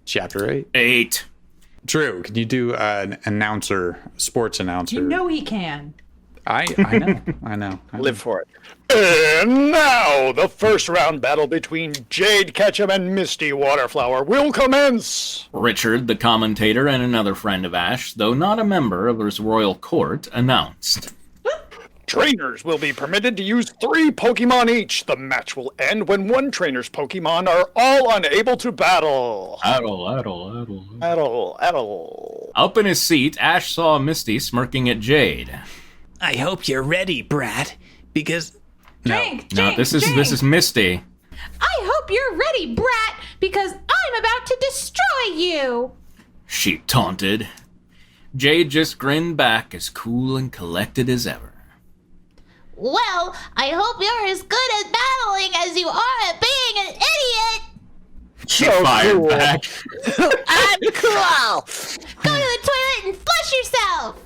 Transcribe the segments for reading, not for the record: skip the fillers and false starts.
Chapter 8. 8. Drew, can you do an announcer, sports announcer? You know he can. I know. Live for it. And now, the first round battle between Jade Ketchum and Misty Waterflower will commence. Richard, the commentator and another friend of Ash, though not a member of his royal court, announced. Trainers will be permitted to use 3 Pokemon each. The match will end when one trainer's Pokemon are all unable to battle. Addle. Up in his seat, Ash saw Misty smirking at Jade. I hope you're ready, brat, because... Drink. This is Misty. I hope you're ready, brat, because I'm about to destroy you. She taunted. Jade just grinned back as cool and collected as ever. Well, I hope you're as good at battling as you are at being an idiot. She fired cool. back. I'm cool. Go to the toilet and flush yourself.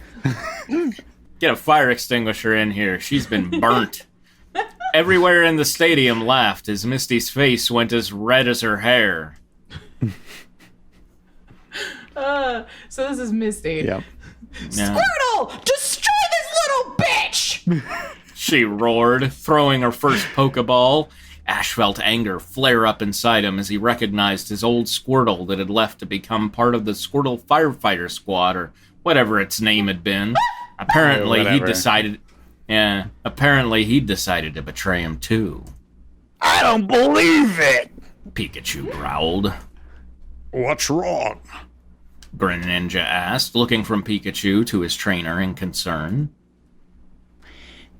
Get a fire extinguisher in here. She's been burnt. Everywhere in the stadium laughed as Misty's face went as red as her hair. So this is Misty. Yep. Yeah. Squirtle, destroy this little bitch! She roared, throwing her first Pokeball. Ash felt anger flare up inside him as he recognized his old Squirtle that had left to become part of the Squirtle Firefighter Squad, or whatever its name had been. Apparently he decided to betray him too. I don't believe it. Pikachu growled. What's wrong? Greninja asked, looking from Pikachu to his trainer in concern.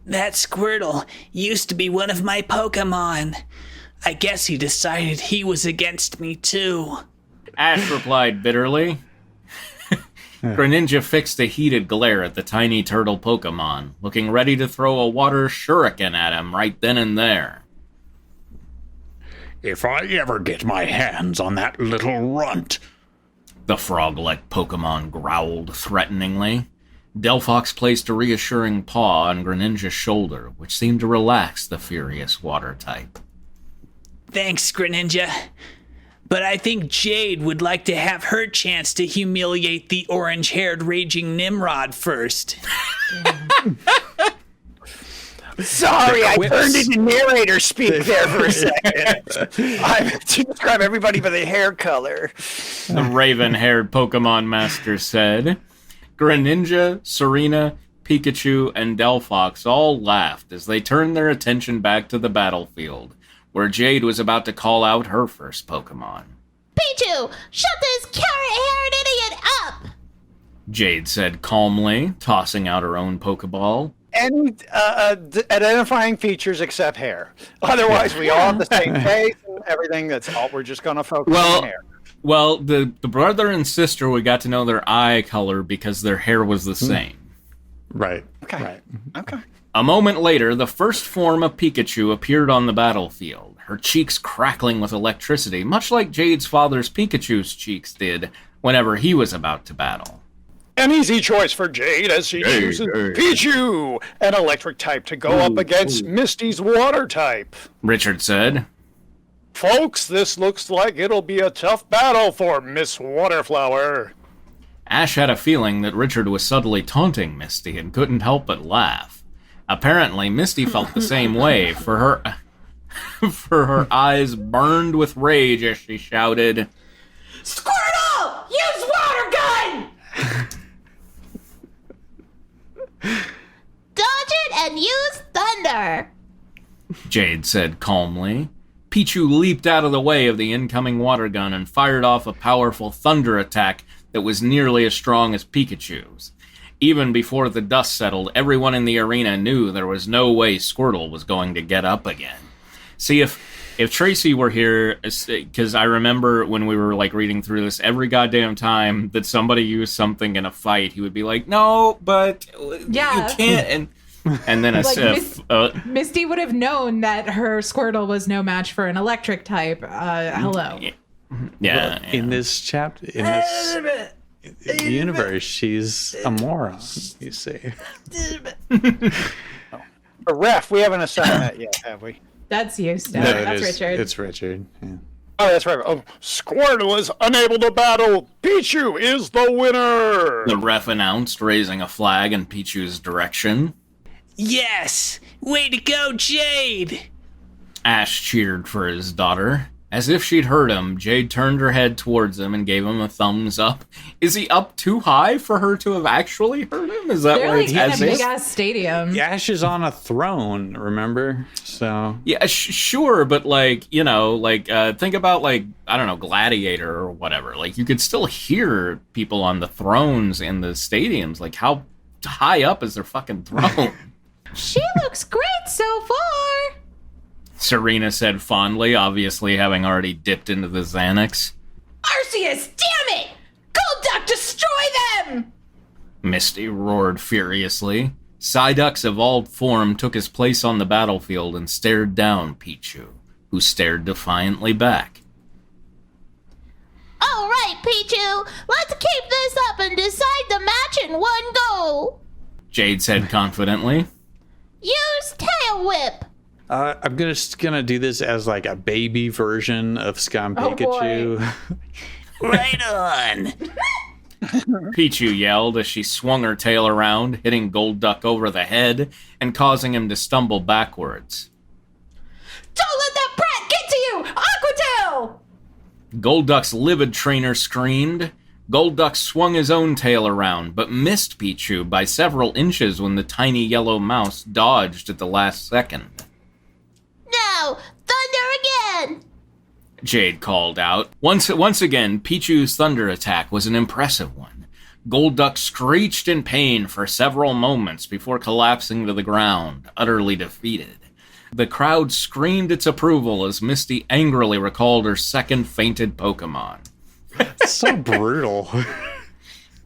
That Squirtle used to be one of my Pokemon. I guess he decided he was against me too. Ash replied bitterly. Greninja fixed a heated glare at the tiny turtle Pokemon, looking ready to throw a water shuriken at him right then and there. If I ever get my hands on that little runt. The frog-like Pokemon growled threateningly. Delphox placed a reassuring paw on Greninja's shoulder, which seemed to relax the furious water type. Thanks, Greninja. But I think Jade would like to have her chance to humiliate the orange-haired raging Nimrod first. Sorry, I turned into narrator speak there for a second. I'm to describe everybody by the hair color. The raven-haired Pokemon Master said. Greninja, Serena, Pikachu, and Delphox all laughed as they turned their attention back to the battlefield, where Jade was about to call out her first Pokemon. Pichu, shut this carrot-haired idiot up. Jade said calmly, tossing out her own Pokeball. Any identifying features except hair. Otherwise, we all have the same face and everything. That's all. We're just going to focus on hair. Well, the brother and sister, we got to know their eye color because their hair was the same. Right. Okay. Right. Okay. A moment later, the first form of Pikachu appeared on the battlefield, her cheeks crackling with electricity, much like Jade's father's Pikachu's cheeks did whenever he was about to battle. An easy choice for Jade as she uses Pichu, an electric type, to go up against Misty's water type. Richard said. Folks, this looks like it'll be a tough battle for Miss Waterflower. Ash had a feeling that Richard was subtly taunting Misty and couldn't help but laugh. Apparently, Misty felt the same way, for her eyes burned with rage as she shouted, Squirtle! Use water gun! Dodge it and use thunder. Jade said calmly. Pichu leaped out of the way of the incoming water gun and fired off a powerful thunder attack that was nearly as strong as Pikachu's. Even before the dust settled, everyone in the arena knew there was no way Squirtle was going to get up again. See, if Tracy were here, because I remember when we were reading through this, every goddamn time that somebody used something in a fight, he would be like, "No, but you can't." And then Misty would have known that her Squirtle was no match for an electric type. Hello. Yeah. In this chapter, in this universe, she's a moron, you see. A ref, we haven't assigned that yet, have we? That's you, Steph. No, That's Richard. It's Richard. Yeah. Oh, that's right. Oh, Squirtle is unable to battle. Pichu is the winner. The ref announced, raising a flag in Pichu's direction. Yes! Way to go, Jade! Ash cheered for his daughter. As if she'd heard him, Jade turned her head towards him and gave him a thumbs up. Is he up too high for her to have actually heard him? Is that They're why like it's in a as if? big ass stadium. Ash is on a throne, remember? So Yeah, sure, but think about I don't know, Gladiator or whatever. Like, you could still hear people on the thrones in the stadiums. Like, how high up is their fucking throne? She looks great so far. Serena said fondly, obviously having already dipped into the Xanax. Arceus, damn it! Golduck, destroy them! Misty roared furiously. Psyduck's evolved form took his place on the battlefield and stared down Pichu, who stared defiantly back. All right, Pichu, let's keep this up and decide the match in one go. Jade said confidently. Use Tail Whip. I'm just gonna do this as like a baby version of Scum Oh, Pikachu. Right on! Pichu yelled as she swung her tail around, hitting Golduck over the head and causing him to stumble backwards. Don't let that brat get to you! Aqua Tail! Golduck's livid trainer screamed. Golduck swung his own tail around, but missed Pichu by several inches when the tiny yellow mouse dodged at the last second. Now, thunder again. Jade called out. Once again, Pichu's thunder attack was an impressive one. Golduck screeched in pain for several moments before collapsing to the ground, utterly defeated. The crowd screamed its approval as Misty angrily recalled her second fainted Pokémon. It's so brutal.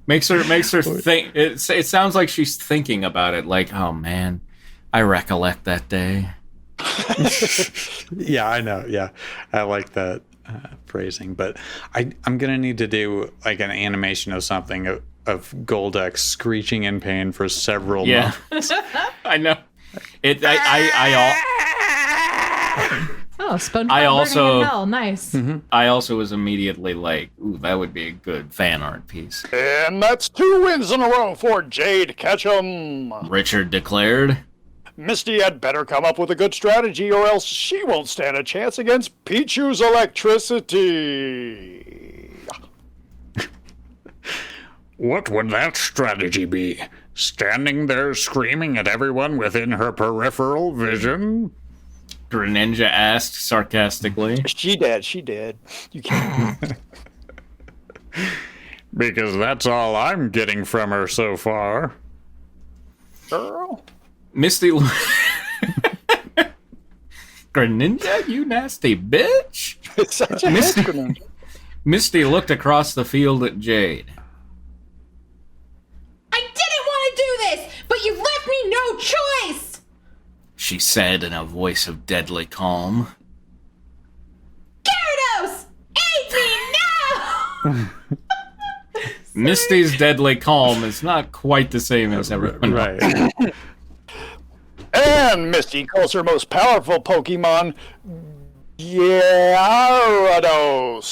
Makes her think. It sounds like she's thinking about it. Like, oh man, I recollect that day. Yeah, I know. Yeah, I like that phrasing. But I'm gonna need to do like an animation of something of Golduck screeching in pain for several months. I know. Oh, SpongeBob I also- burning in hell. Nice. I also was immediately like, ooh, that would be a good fan art piece. And that's 2 wins in a row for Jade Ketchum. Richard declared. Misty had better come up with a good strategy or else she won't stand a chance against Pichu's electricity. What would that strategy be? Standing there screaming at everyone within her peripheral vision? Greninja asked sarcastically. She did. You can't. Because that's all I'm getting from her so far. Girl. Misty. Greninja, you nasty bitch. It's such a Misty- acronym. Misty looked across the field at Jade. I didn't want to do this, but you've left me no choice! She said in a voice of deadly calm. Gyarados! Aid me now! Misty's deadly calm is not quite the same as everyone. Right. And Misty calls her most powerful Pokemon Gyarados.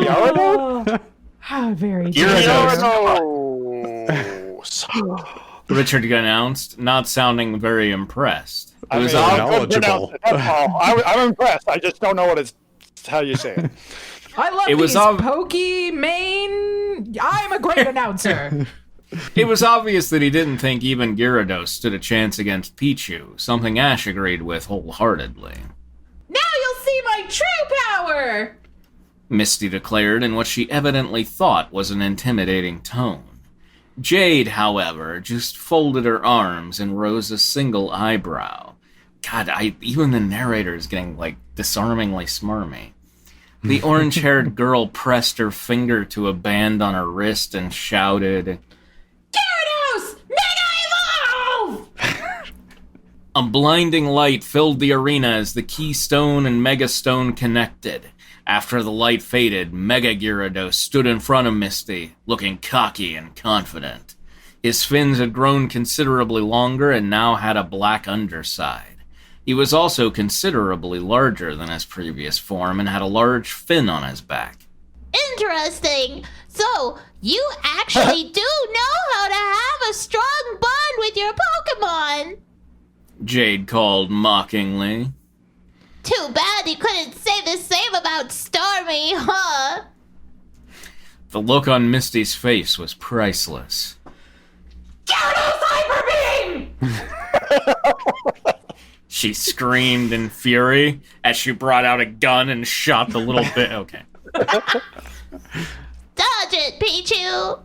Gyarados? How very Gyarados. Richard announced, not sounding very impressed. It was I'll knowledgeable. pronounce it, that's all. I'm impressed. I just don't know how you say it. I love It was these ob- Pokemon. I'm a great announcer. It was obvious that he didn't think even Gyarados stood a chance against Pichu, something Ash agreed with wholeheartedly. Now you'll see my true power! Misty declared in what she evidently thought was an intimidating tone. Jade, however, just folded her arms and rose a single eyebrow. God, even the narrator is getting, disarmingly smarmy. The orange-haired girl pressed her finger to a band on her wrist and shouted, Gyarados! Mega Evolve! A blinding light filled the arena as the Keystone and Megastone connected. After the light faded, Mega Gyarados stood in front of Misty, looking cocky and confident. His fins had grown considerably longer and now had a black underside. He was also considerably larger than his previous form and had a large fin on his back. Interesting. So, you actually do know how to have a strong bond with your Pokémon. Jade called mockingly. Too bad you couldn't say the same about Starmie, huh? The look on Misty's face was priceless. Gyarados Hyper Beam! She screamed in fury as she brought out a gun and shot the little bit. Okay. Dodge it, Pichu!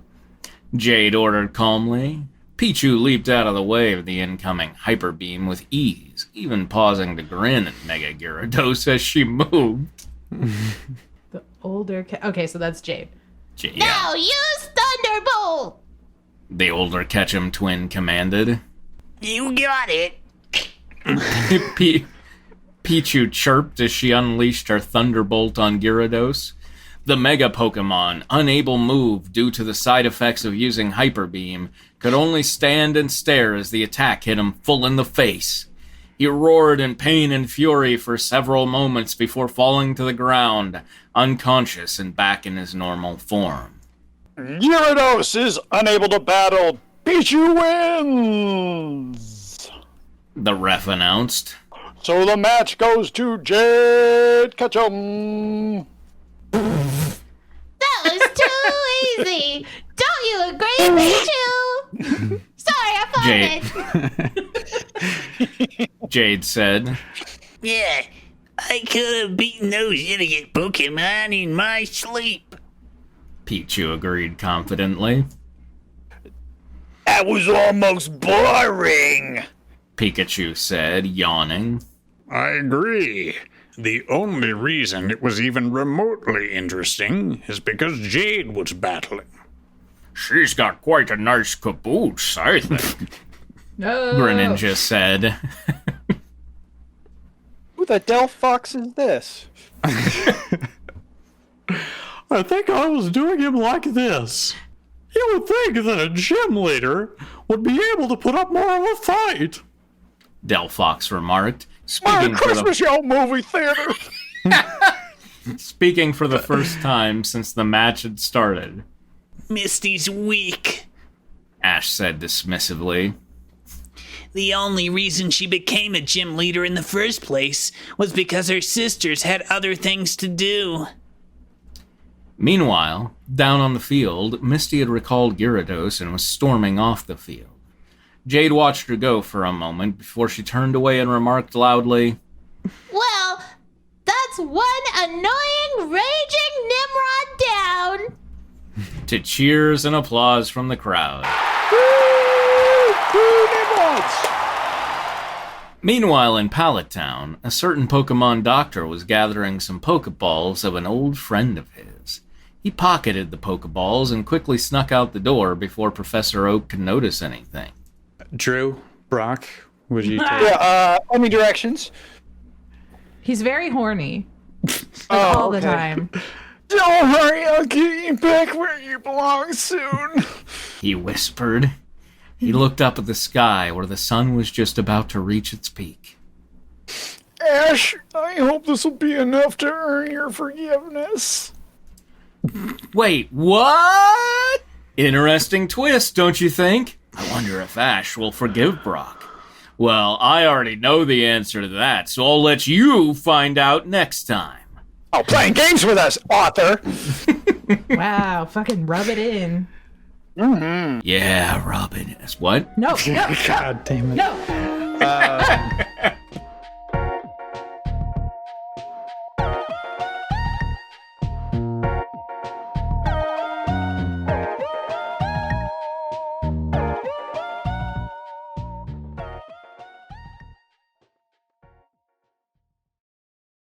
Jade ordered calmly. Pichu leaped out of the way of the incoming hyper beam with ease, even pausing to grin at Mega Gyarados as she moved. The older okay, so that's Jade. Now use Thunderbolt! The older Ketchum twin commanded. You got it. Pichu chirped as she unleashed her Thunderbolt on Gyarados. The Mega Pokemon, unable move due to the side effects of using Hyper Beam, could only stand and stare as the attack hit him full in the face. He roared in pain and fury for several moments before falling to the ground, unconscious and back in his normal form. Gyarados is unable to battle. Pichu wins! The ref announced. So the match goes to Jade Ketchum. That was too easy! Don't you agree, Pichu? Sorry, I farted. Jade said. Yeah, I could have beaten those idiot Pokemon in my sleep. Pichu agreed confidently. That was almost boring. Pikachu said, yawning. I agree. The only reason it was even remotely interesting is because Jade was battling. She's got quite a nice caboose, I think. No. Greninja said. Who the Delphox is this? I think I was doing him like this. You would think that a gym leader would be able to put up more of a fight. Delphox remarked, Merry Christmas, y'all movie theater. speaking for the first time since the match had started. Misty's weak. Ash said dismissively. The only reason she became a gym leader in the first place was because her sisters had other things to do. Meanwhile, down on the field, Misty had recalled Gyarados and was storming off the field. Jade watched her go for a moment before she turned away and remarked loudly, Well, that's one annoying, raging Nimrod down. to cheers and applause from the crowd. Meanwhile, in Pallet Town, a certain Pokemon doctor was gathering some Pokeballs of an old friend of his. He pocketed the Pokeballs and quickly snuck out the door before Professor Oak could notice anything. Drew, Brock, would you take? Yeah, any directions? He's very horny. All the time. Don't hurry, I'll get you back where you belong soon. He whispered. He looked up at the sky where the sun was just about to reach its peak. Ash, I hope this will be enough to earn your forgiveness. Wait, what? Interesting twist, don't you think? I wonder if Ash will forgive Brock. Well, I already know the answer to that, so I'll let you find out next time. Oh, playing games with us, author. Wow, fucking rub it in. Yeah, Robin. What? No, no, God damn it. no.